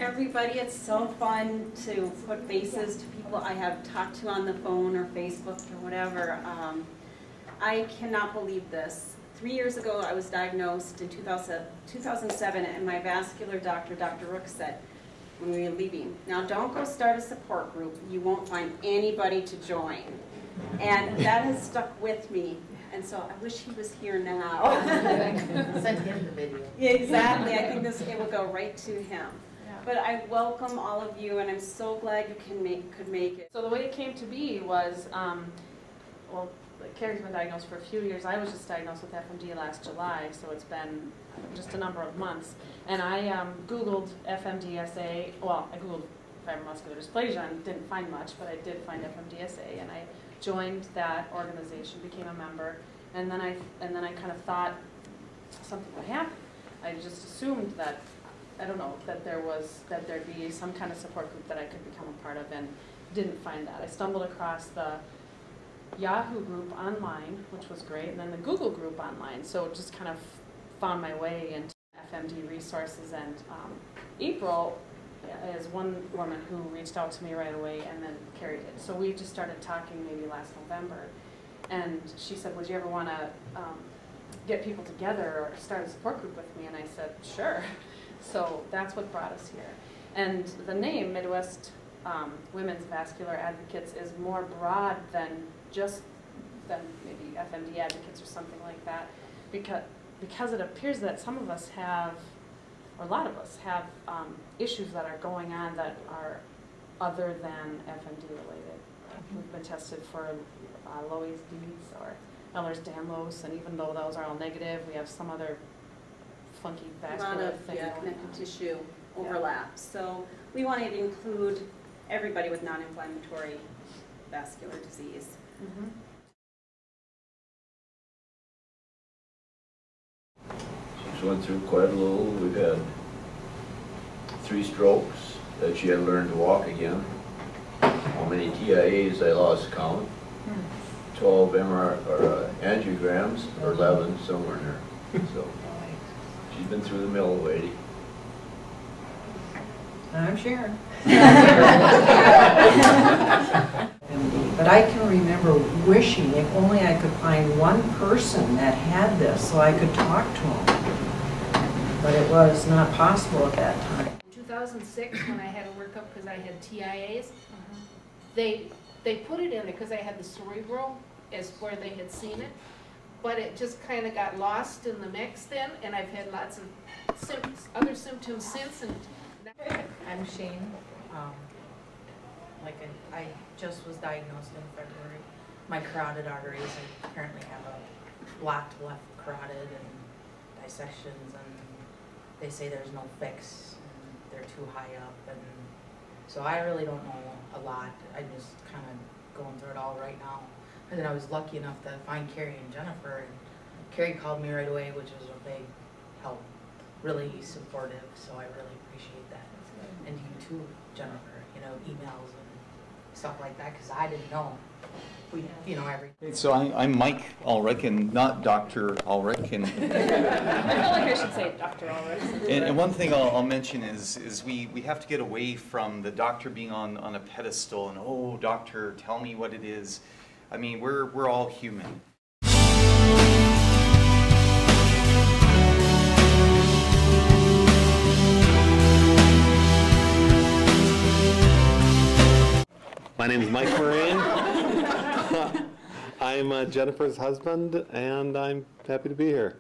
everybody. It's so fun to put faces to people I have talked to on the phone or Facebook or whatever. I cannot believe this. 3 years ago, I was diagnosed in 2007, and my vascular doctor, Dr. Rook, said, when we were leaving, now don't go start a support group. You won't find anybody to join. And that has stuck with me. And so I wish he was here now. Send him the video. Yeah, exactly. I think it will go right to him. Yeah. But I welcome all of you, and I'm so glad you could make it. So the way it came to be was, well, Carrie's been diagnosed for a few years. I was just diagnosed with FMD last July, so it's been just a number of months. And I Googled FMDSA. Well, I Googled fibromuscular dysplasia and didn't find much, but I did find FMDSA, and I joined that organization, became a member, and then I kind of thought something would happen. I just assumed that, I don't know, that there'd be some kind of support group that I could become a part of, and didn't find that. I stumbled across the Yahoo group online, which was great, and then the Google group online, so just kind of found my way into FMD resources. And April is one woman who reached out to me right away, and then Carrie did. So we just started talking maybe last November, and she said, would you ever want to get people together or start a support group with me? And I said, sure. So that's what brought us here. And the name Midwest Women's Vascular Advocates is more broad than maybe FMD advocates or something like that, because it appears that some of us have, or a lot of us have, issues that are going on that are other than FMD related. We've been tested for Loeys Dietz or Ehlers-Danlos, and even though those are all negative, we have some other funky vascular thing. Yeah, connective tissue overlap. So we wanted to include everybody with non-inflammatory vascular disease. Mm-hmm. She's went through quite a little. We've had 3 strokes that she had to learn to walk again. How many TIAs I lost count. 12 angiograms, or 11, somewhere in there. So she's been through the mill, lady. I'm Sharon. But I can remember wishing if only I could find one person that had this so I could talk to him. But it was not possible at that time. In 2006, when I had to work up because I had TIAs, they put it in there because I had the cerebral as where they had seen it, but it just kind of got lost in the mix then, and I've had lots of other symptoms since. And I'm Shane. I just was diagnosed in February. My carotid arteries, I apparently have a blocked left carotid and dissections, and they say there's no fix, and they're too high up, and so I really don't know a lot. I'm just kind of going through it all right now. And then I was lucky enough to find Carrie and Jennifer, and Carrie called me right away, which was a big help, really supportive, so I really appreciate that. And you too, Jennifer, you know, emails and stuff like that, because I didn't know. You know, everything. So I'm Mike Ulrich, and not Dr. Ulrich. And I feel like I should say Dr. Ulrich. And one thing I'll mention is we have to get away from the doctor being on a pedestal and, oh, doctor, tell me what it is. I mean, we're all human. My name is Mike Moran. I'm Jennifer's husband, and I'm happy to be here.